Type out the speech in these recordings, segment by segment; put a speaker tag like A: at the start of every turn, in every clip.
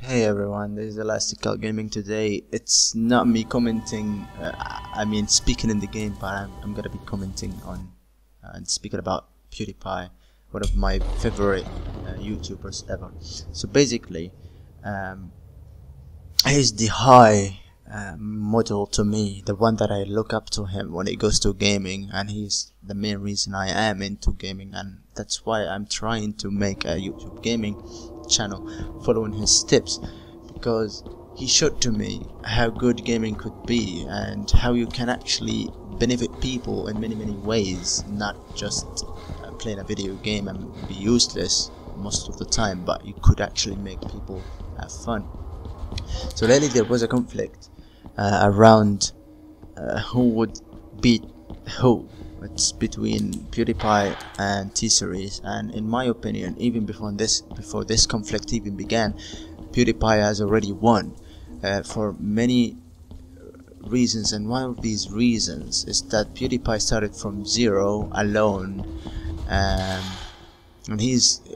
A: Hey everyone, this is Elastical Gaming. Today it's not me commenting, speaking in the game, but I'm gonna be commenting on and speaking about Pewdiepie, one of my favorite YouTubers ever. So basically, he's the high model to me, the one that I look up to him when it goes to gaming, and he's the main reason I am into gaming, and that's why I'm trying to make a YouTube gaming channel following his steps, because he showed to me how good gaming could be and how you can actually benefit people in many ways, not just playing a video game and be useless most of the time, but you could actually make people have fun. So lately there was a conflict around who would beat who. It's between Pewdiepie and T-Series, and in my opinion, even before this conflict even began, Pewdiepie has already won for many reasons, and one of these reasons is that Pewdiepie started from zero alone, and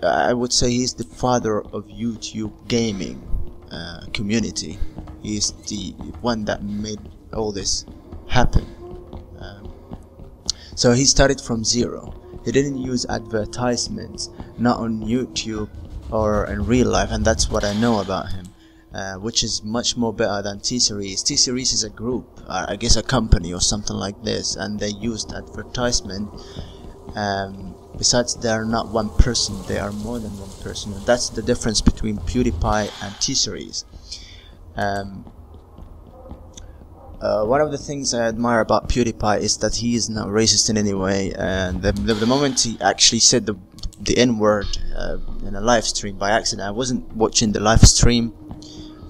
A: I would say he's the father of YouTube gaming community. He's the one that made all this happen. So he started from zero. He didn't use advertisements, not on YouTube or in real life, and that's what I know about him, which is much more better than T-Series. T-Series is a group, I guess a company or something like this, and they used advertisement. Besides, they are not one person, they are more than one person, and that's the difference between Pewdiepie and T-Series. One of the things I admire about Pewdiepie is that he is not racist in any way, and the moment he actually said the N-word in a live stream by accident. I wasn't watching the live stream,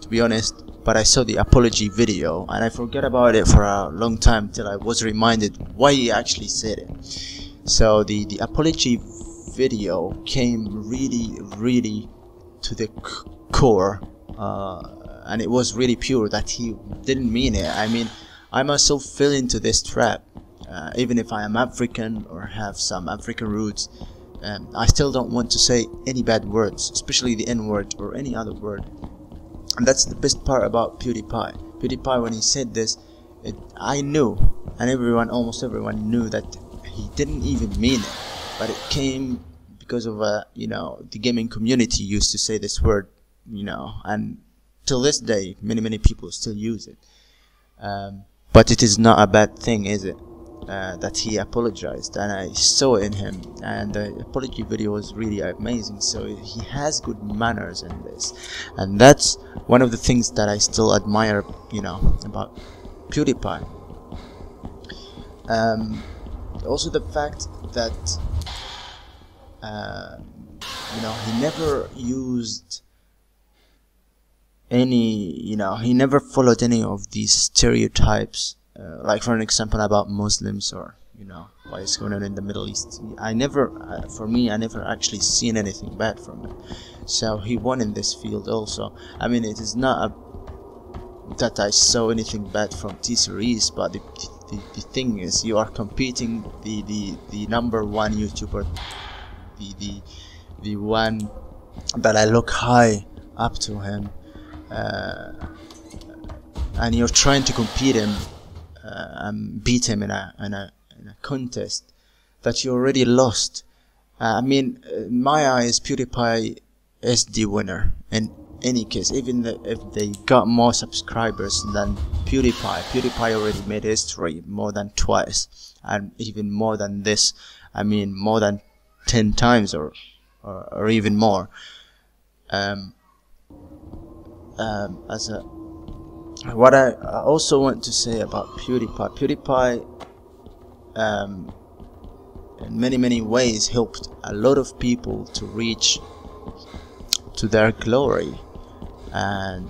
A: to be honest, but I saw the apology video and I forgot about it for a long time till I was reminded why he actually said it. So the apology video came really to the core, and it was really pure that he didn't mean it. I mean, I myself fell into this trap, even if I am African or have some African roots. I still don't want to say any bad words, especially the N-word or any other word. And that's the best part about Pewdiepie. Pewdiepie, when he said this, I knew, and almost everyone knew that he didn't even mean it, but it came because of the gaming community used to say this word, and till this day many people still use it, but it is not a bad thing, is it, that he apologized, and I saw it in him, and the apology video was really amazing. So he has good manners in this, and that's one of the things that I still admire about Pewdiepie. Also the fact that he never used any, he never followed any of these stereotypes, like for an example about Muslims, or what is going on in the Middle East. I never actually seen anything bad from it. So he won in this field also. I mean, it is not that I saw anything bad from T-Series, but the thing is, you are competing the number one YouTuber, the one that I look high up to him, and you're trying to compete him and beat him in a contest that you already lost. I mean, in my eyes, Pewdiepie is the winner in any case, even if they got more subscribers than Pewdiepie. Pewdiepie already made history more than twice, and even more than this. I mean, more than 10 times or even more. What I also want to say about Pewdiepie, in many ways helped a lot of people to reach to their glory, and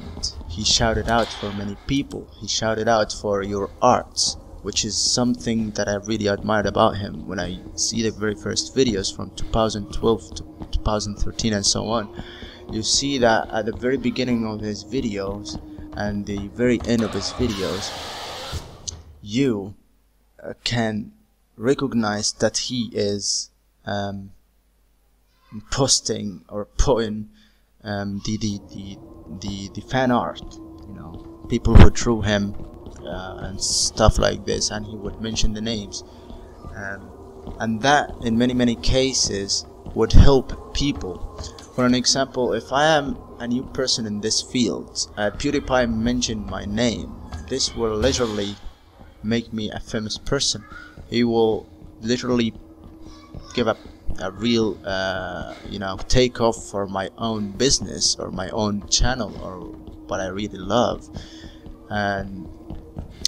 A: he shouted out for many people. He shouted out for your arts, which is something that I really admired about him. When I see the very first videos from 2012 to 2013 and so on, you see that at the very beginning of his videos and the very end of his videos, you can recognize that he is posting or putting the fan art, you know, people who drew him and stuff like this, and he would mention the names, and that in many cases would help people. For an example, if I am a new person in this field, PewDiePie mentioned my name, this will literally make me a famous person. He will literally give up a real you know, take off for my own business or my own channel or what I really love. And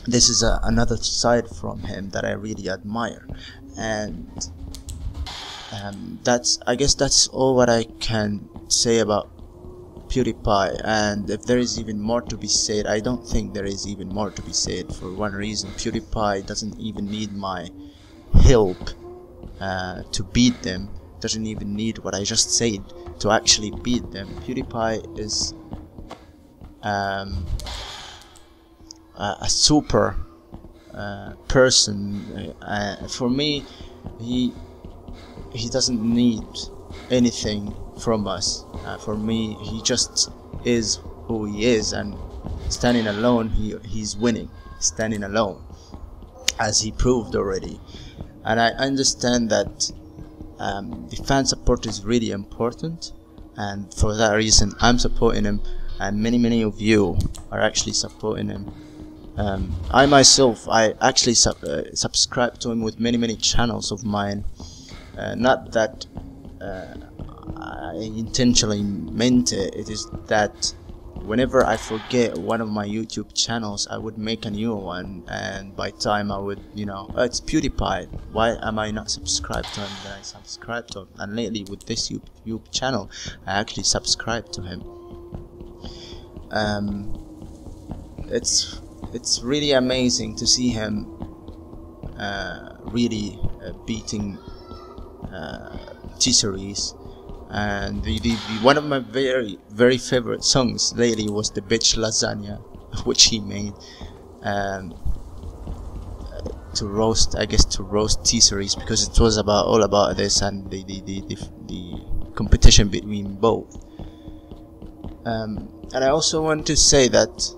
A: this is another side from him that I really admire. And I guess that's all what I can say about PewDiePie. And if there is even more to be said, I don't think there is even more to be said, for one reason: PewDiePie doesn't even need my help to beat them, doesn't even need what I just said to actually beat them. PewDiePie is a super person. For me, he doesn't need anything from us. For me, he just is who he is, and standing alone, he's winning, standing alone, as he proved already. And I understand that the fan support is really important, and for that reason I'm supporting him, and many of you are actually supporting him. I myself, I actually subscribe to him with many channels of mine. Not that I intentionally meant it. It is that whenever I forget one of my YouTube channels, I would make a new one, and by time I would, you know, oh, it's PewDiePie, why am I not subscribed to him? Then I subscribe to him, and lately with this YouTube channel, I actually subscribe to him. It's really amazing to see him really beating T-Series. And one of my very favorite songs lately was the Bitch Lasagna, which he made to roast, I guess, to roast T-Series, because it was all about this and the competition between both. And I also want to say that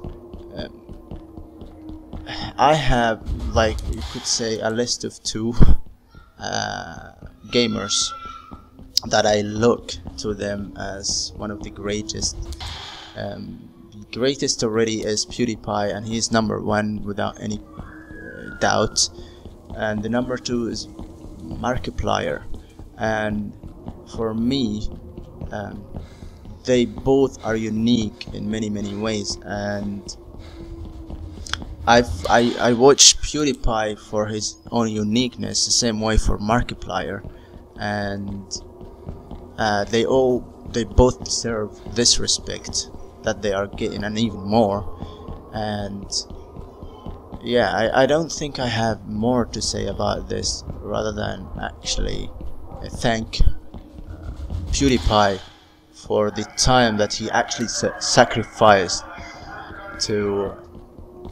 A: I have, like, you could say, a list of 2 gamers that I look to them as one of the greatest. The greatest already is PewDiePie, and he's #1 without any doubt. And the #2 is Markiplier. And for me, they both are unique in many ways. And I watch PewDiePie for his own uniqueness, the same way for Markiplier, and they both deserve this respect that they are getting, and even more. And yeah, I don't think I have more to say about this, rather than actually thank PewDiePie for the time that he actually sacrificed to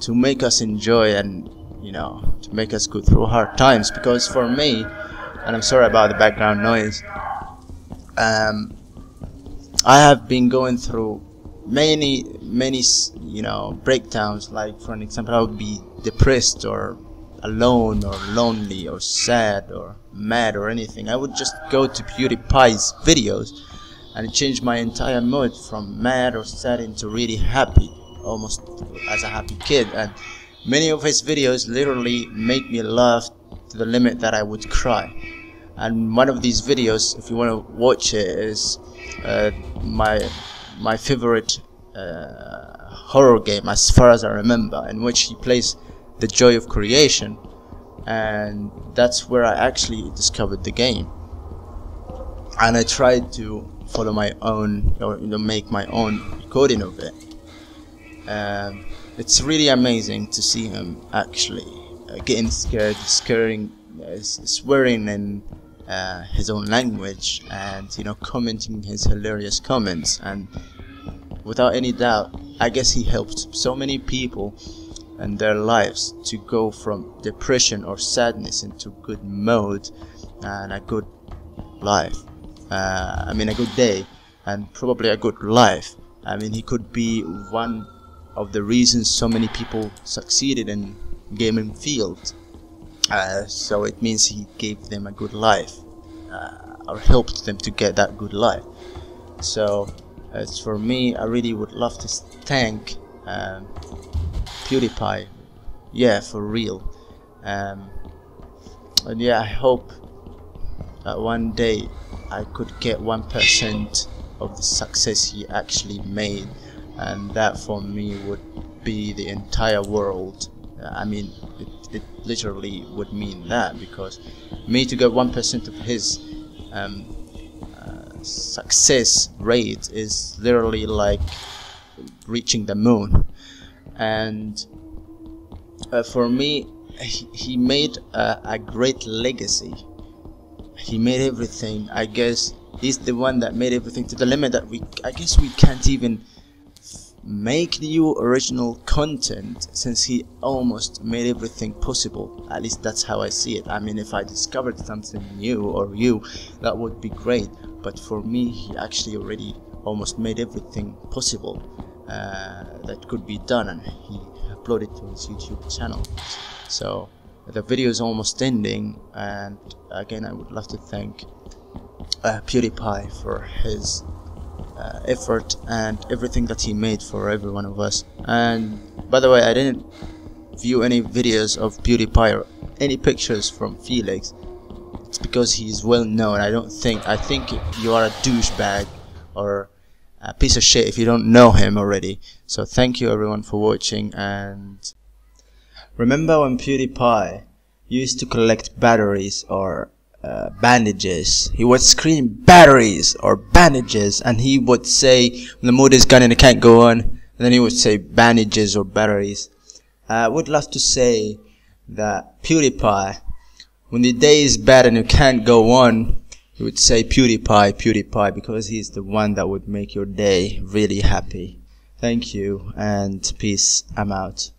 A: make us enjoy, and, you know, to make us go through hard times. Because for me, and I'm sorry about the background noise, I have been going through many, you know, breakdowns. Like, for an example, I would be depressed or alone or lonely or sad or mad or anything. I would just go to PewDiePie's videos, and it changed my entire mood from mad or sad into really happy, almost as a happy kid. And many of his videos literally make me laugh to the limit that I would cry. And one of these videos, if you want to watch it, is my favorite horror game, as far as I remember, in which he plays The Joy of Creation, and that's where I actually discovered the game. And I tried to follow my own, or, you know, make my own recording of it. It's really amazing to see him actually getting scared, swearing in his own language, and, you know, commenting his hilarious comments. And without any doubt, I guess he helped so many people in their lives to go from depression or sadness into good mode and a good life. I mean, a good day, and probably a good life. I mean, he could be one of the reasons so many people succeeded in gaming field. So it means he gave them a good life, or helped them to get that good life. So as for me, I really would love to thank PewDiePie, yeah, for real. And yeah, I hope that one day I could get 1% of the success he actually made, and that for me would be the entire world. I mean, it literally would mean that, because me to get 1% of his success rate is literally like reaching the moon. And for me, he made a great legacy. He made everything. I guess he's the one that made everything to the limit that I guess we can't even make new original content, since he almost made everything possible. At least that's how I see it. I mean, if I discovered something new, or you, that would be great, but for me, he actually already almost made everything possible that could be done, and he uploaded to his YouTube channel. So the video is almost ending, and again, I would love to thank PewDiePie for his effort and everything that he made for every one of us. And by the way, I didn't view any videos of PewDiePie or any pictures from Felix. It's because he's well known. I think you are a douchebag or a piece of shit if you don't know him already. So thank you everyone for watching, and remember when PewDiePie used to collect batteries or bandages? He would scream batteries or bandages, and he would say when the mood is gone and it can't go on, and then he would say bandages or batteries. I would love to say that PewDiePie, when the day is bad and you can't go on, he would say PewDiePie, PewDiePie, because he's the one that would make your day really happy. Thank you and peace. I'm out.